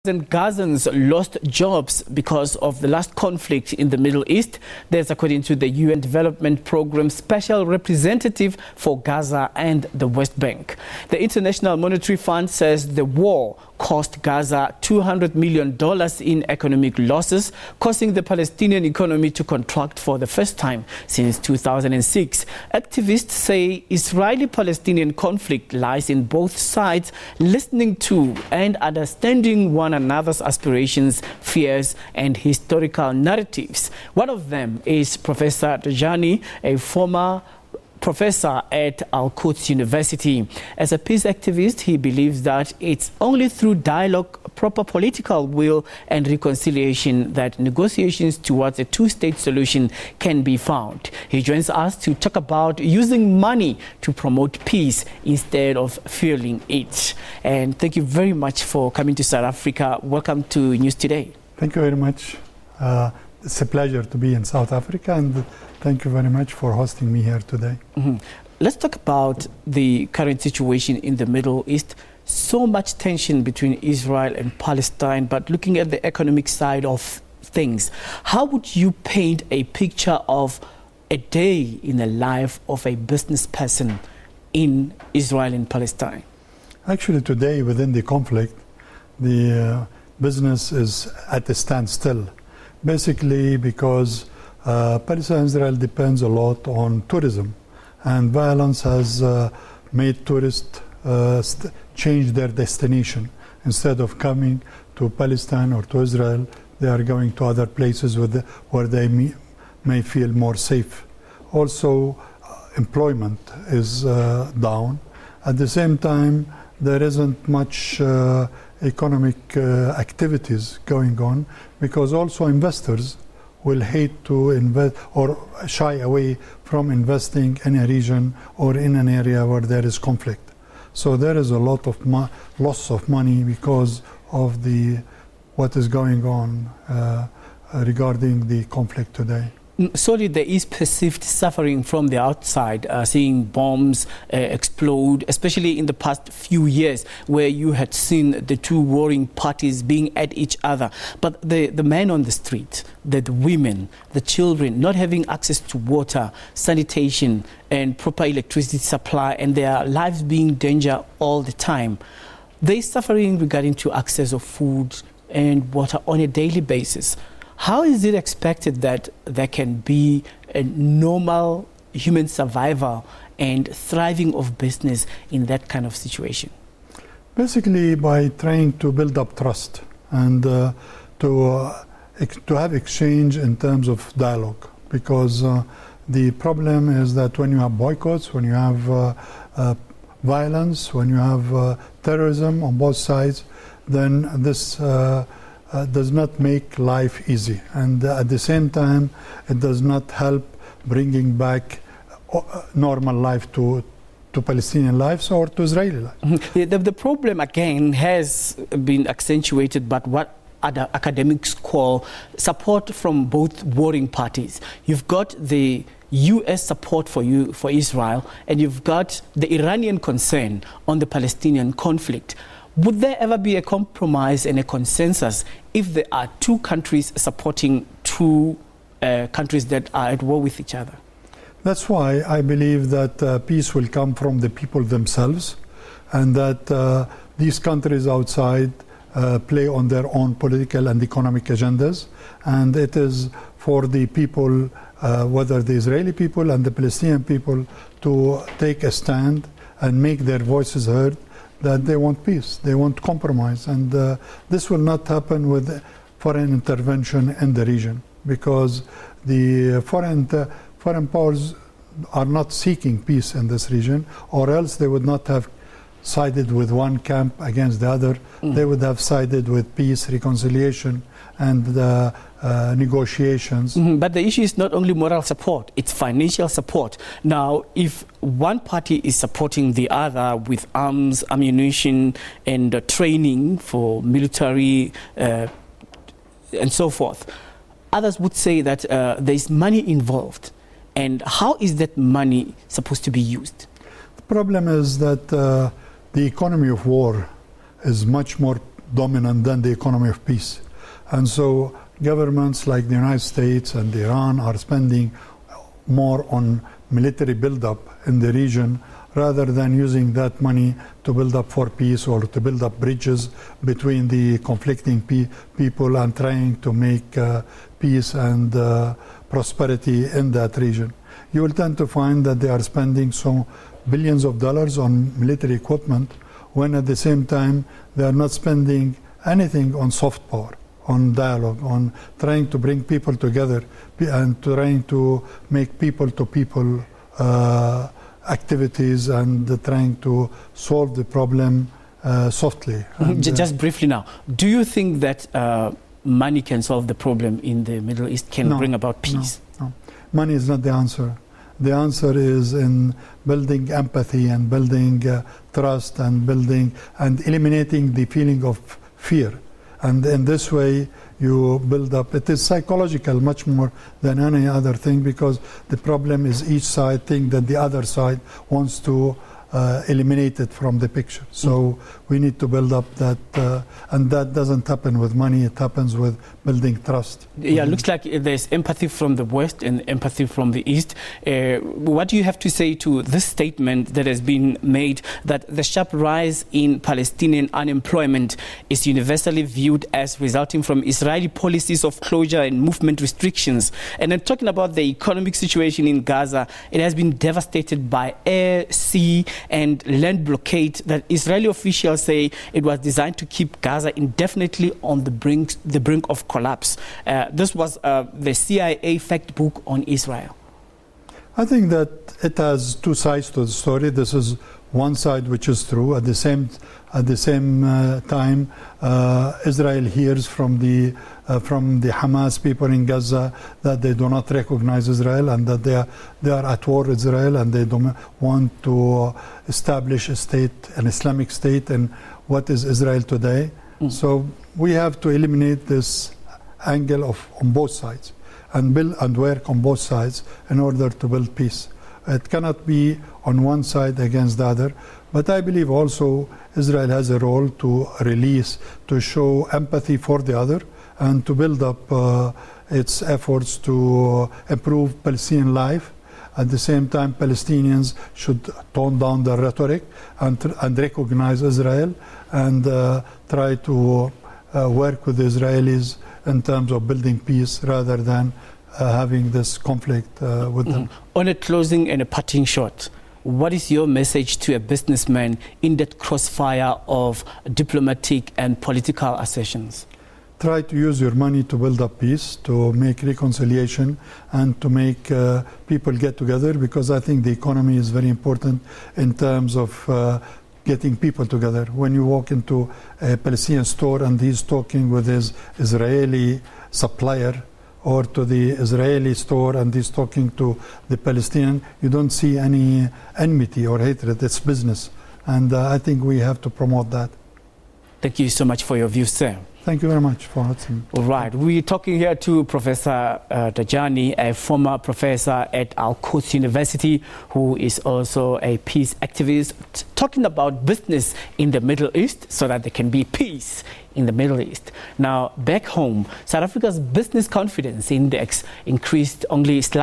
And Gazans lost jobs because of the last conflict in the Middle East. That's according to the UN Development Programme Special Representative for Gaza and the West Bank. The International Monetary Fund says the war cost Gaza $200 million in economic losses, causing the Palestinian economy to contract for the first time since 2006. Activists say Israeli-Palestinian conflict lies in both sides listening to and understanding one another's aspirations, fears, and historical narratives. One of them is Professor Dajani, a former professor at Quds University. As a peace activist, he believes that it's only through dialogue, proper political will, and reconciliation that negotiations towards a two-state solution can be found. He joins us to talk about using money to promote peace instead of fueling it. And thank you very much for coming to South Africa. Welcome to News Today. Thank you very much. It's a pleasure to be in South Africa, and thank you very much for hosting me here today. Let's talk about the current situation in the Middle East. So much tension between Israel and Palestine, but looking at the economic side of things, how would you paint a picture of a day in the life of a business person in Israel and Palestine? Actually, today within the conflict, the business is at a standstill. Basically because Palestine and Israel depends a lot on tourism, and violence has made tourists change their destination. Instead of coming to Palestine or to Israel, they are going to other places where they may feel more safe. Also, employment is down. At the same time, there isn't much economic activities going on, because also investors will hate to invest or shy away from investing in a region or in an area where there is conflict. So there is a lot of loss of money because of what is going on regarding the conflict today. Sorry, there is perceived suffering from the outside, seeing bombs explode, especially in the past few years, where you had seen the two warring parties being at each other. But the men on the street, the women, the children, not having access to water, sanitation, and proper electricity supply, and their lives being in danger all the time. They're suffering regarding to access of food and water on a daily basis. How is it expected that there can be a normal human survival and thriving of business in that kind of situation? Basically by trying to build up trust and to have exchange in terms of dialogue. Because the problem is that when you have boycotts, when you have violence, when you have terrorism on both sides, then this does not make life easy, and at the same time it does not help bringing back normal life to Palestinian lives or to Israeli life. The problem again has been accentuated by what other academics call support from both warring parties. You've got the US support for Israel, and you've got the Iranian concern on the Palestinian conflict. Would there ever be a compromise and a consensus if there are two countries supporting two countries that are at war with each other? That's why I believe that peace will come from the people themselves, and that these countries outside play on their own political and economic agendas. And it is for the people, whether the Israeli people and the Palestinian people, to take a stand and make their voices heard, that they want peace, they want compromise. And this will not happen with foreign intervention in the region, because the foreign powers are not seeking peace in this region, or else they would not have sided with one camp against the other. They would have sided with peace, reconciliation, and negotiations. But the issue is not only moral support, it's financial support. Now, if one party is supporting the other with arms, ammunition, and training for military and so forth, others would say that there is money involved. And how is that money supposed to be used? The problem is that the economy of war is much more dominant than the economy of peace. And so governments like the United States and Iran are spending more on military buildup in the region rather than using that money to build up for peace or to build up bridges between the conflicting people and trying to make peace and prosperity in that region. You will tend to find that they are spending some billions of dollars on military equipment when at the same time they are not spending anything on soft power, on dialogue, on trying to bring people together and trying to make people-to-people activities and trying to solve the problem softly. Just briefly now, do you think that money can solve the problem in the Middle East, can bring about peace? No. Money is not the answer. The answer is in building empathy and building trust and building and eliminating the feeling of fear. And in this way, you build up. It is psychological much more than any other thing, because the problem is each side think that the other side wants to eliminate it from the picture. So we need to build up that, and that doesn't happen with money. It happens with building trust. Yeah, it looks like there's empathy from the West and empathy from the East. What do you have to say to this statement that has been made that the sharp rise in Palestinian unemployment is universally viewed as resulting from Israeli policies of closure and movement restrictions? And then talking about the economic situation in Gaza, it has been devastated by air, sea, and land blockade that Israeli officials say it was designed to keep Gaza indefinitely on the brink of collapse. This was the CIA fact book on Israel. I think that it has two sides to the story. This is one side which is true. At the same time, Israel hears from the Hamas people in Gaza that they do not recognize Israel and that they are at war with Israel and they don't want to establish a state, an Islamic state, in what is Israel today. So we have to eliminate this angle on both sides and build and work on both sides in order to build peace. It cannot be on one side against the other. But I believe also Israel has a role to release, to show empathy for the other, and to build up its efforts to improve Palestinian life. At the same time, Palestinians should tone down their rhetoric and recognize Israel and try to work with the Israelis in terms of building peace rather than having this conflict with them. On a closing and a parting shot, what is your message to a businessman in that crossfire of diplomatic and political assertions? Try to use your money to build up peace, to make reconciliation, and to make people get together, because I think the economy is very important in terms of getting people together. When you walk into a Palestinian store and he's talking with his Israeli supplier, or to the Israeli store and he's talking to the Palestinian, you don't see any enmity or hatred. It's business. And I think we have to promote that. Thank you so much for your views, sir. Thank you very much for listening. All right. We're talking here to Professor Dajani, a former professor at Quds University, who is also a peace activist, talking about business in the Middle East so that there can be peace in the Middle East. Now, back home, South Africa's business confidence index increased only slightly